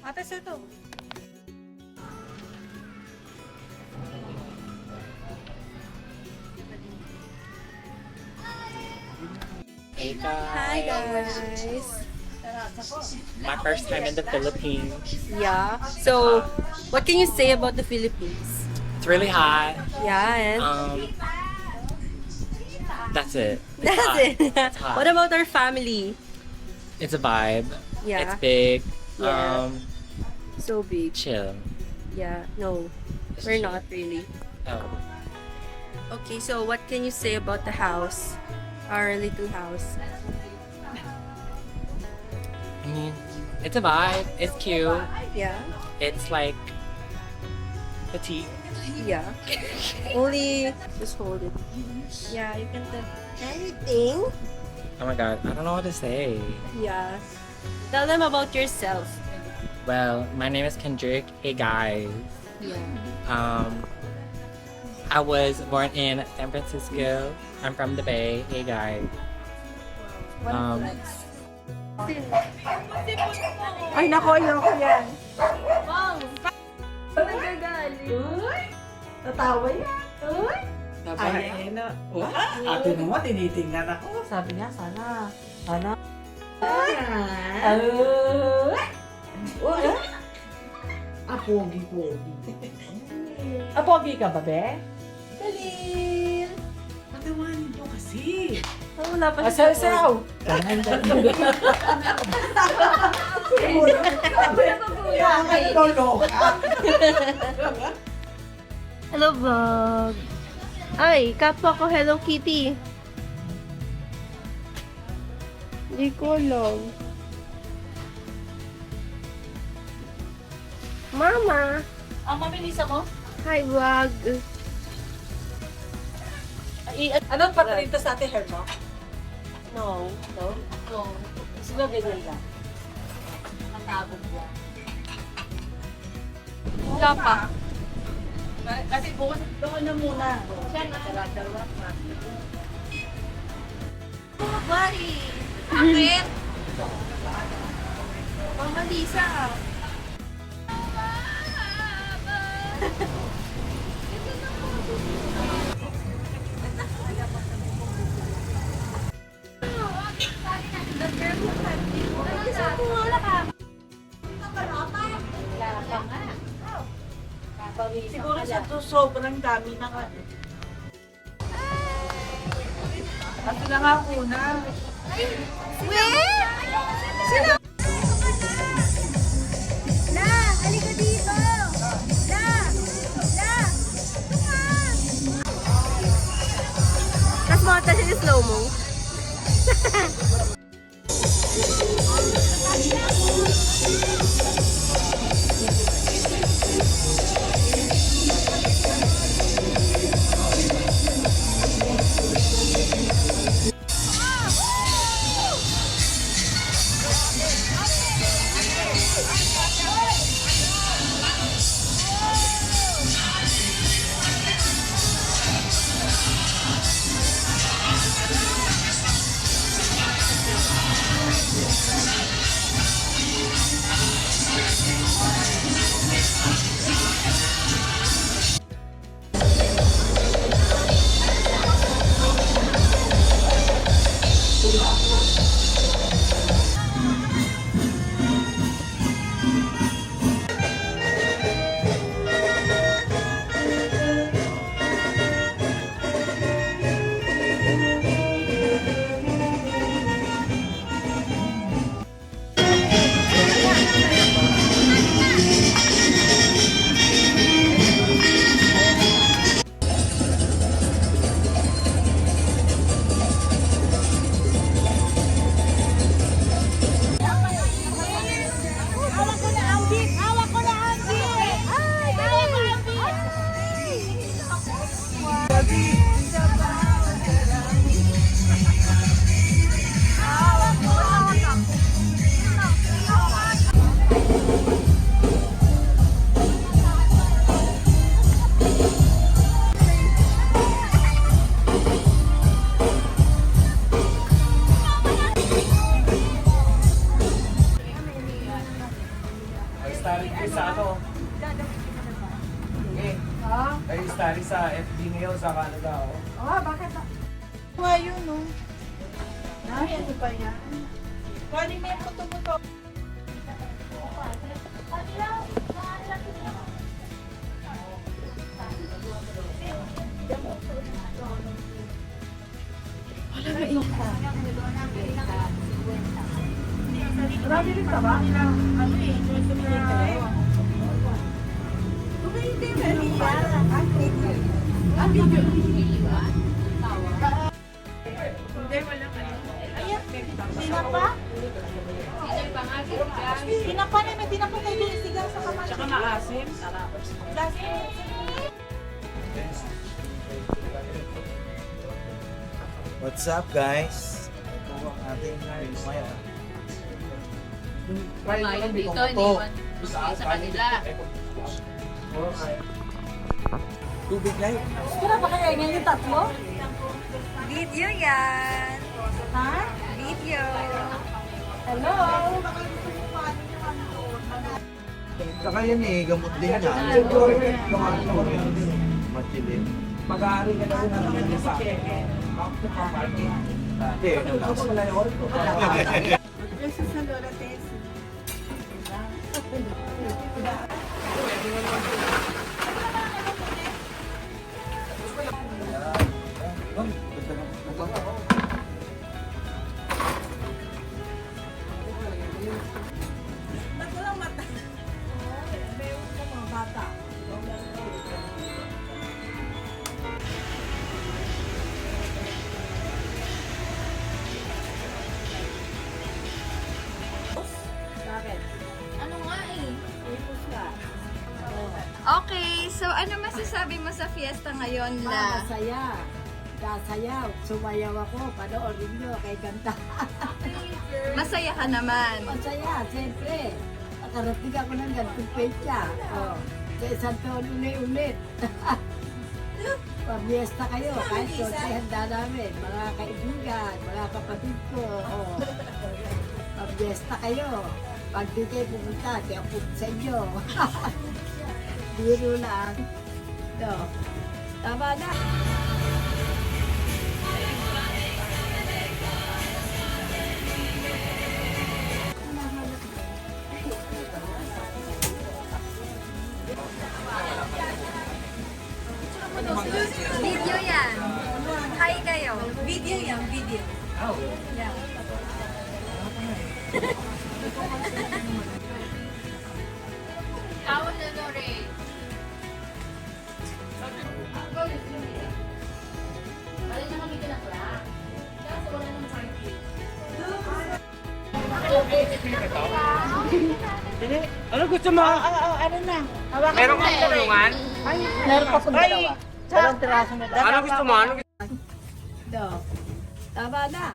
Ate, ito. Hey guys. Hi guys. My first time in the Philippines. Yeah. So, what can you say about the Philippines? It's really hot. Yeah, and That's it. It's that's hot. it. It's hot. What about our family? It's a vibe. Yeah. It's big. Yeah. So big. Chill. Yeah. No, we're not really. Oh. Okay, so what can you say about the house? Our little house. I mean, it's a vibe. It's cute. Yeah. It's like petite. Yeah. Only just hold it. Yeah, you can tell anything. Oh my god, I don't know what to say. Yeah. Tell them about yourself. Well, my name is Kendrick. Hey guys. Yeah. I was born in San Francisco. I'm from the Bay. Hey guys. Ay, nako, ayoko yan. Nagagalit. Tatawa yan. Ay, na. Ate naman, tinitingnan ako. Sabi niya, sana. Pogi-pogi. Pogi ka ba, be? Dalil. Patawanin mo kasi. Oh, wala pa siya. Asaw-saw. Hello, vlog. Ay, kapwa ko Hello Kitty. Hindi ko alam. Mama! Ang mabilisa mo? Hi, vlog. Anong patrito sa ate hair mo? No. No? No. Sino ganyan lang? Natagod mo. Wala pa. Kasi bukas doon na muna. Mari! Bakit? Mama Lisa. Siguro sa to sobrang dami na nga. At na nga una. Wait! Sino? La, halika dito! La! La! Tapos mga tayo slow-mo. starring kayo sa ano? Okay. Kayo starring sa FB ngayon sa Canada, oh. Bakit ba? Why yun, no? Ay, ano pa yan? Pwede may puto-puto. Marami rin ka ba? Ano eh? Tinapa? Tinapa na, may tinapa kayo din sigaw sa kamay. Tsaka maasim. What's up, guys? Ito ang ating maya. Bayan dito, iniwan sa kanila. Tubig na yun. Gusto na ba kaya ngayon yung tatlo? Video yan. Ha? Video. Hello? Saka yan eh, gamot din yan. Machilin. Mag-aari ka na rin naman sa akin. Hindi, wala yun. Beses sa Lola Tess. Ba't walang mata? Meron ka mga bata. Bakit? Ano nga eh? Ipos ka. Okay, so ano masasabi mo sa fiesta ngayon, La? Masaya. Sayaw. Sumayaw ako. Panoorin nyo kay kanta. Masaya ka naman. Masaya, siyempre. Nakarating ako ng gantong pecha. Oh, sa isang taon ulit-ulit. Pamiesta kayo, kahit konti handa namin. Mga kaibigan, mga kapatid ko. Oh. Pamiesta kayo. Pag di kayo pumunta, kaya pumunta sa inyo. Biro lang. No. Tama na. Video yan. Hi kayo. Video yan, video. Yeah. Tawag na Lore. Balik na kami ka na pala. Kasi wala nang party. Ano gusto mo? Ano na? Meron kang tulungan? Meron pa kong dalawa. Dalawang tiraso na. Ano gusto mo? Ano Do. Tama na.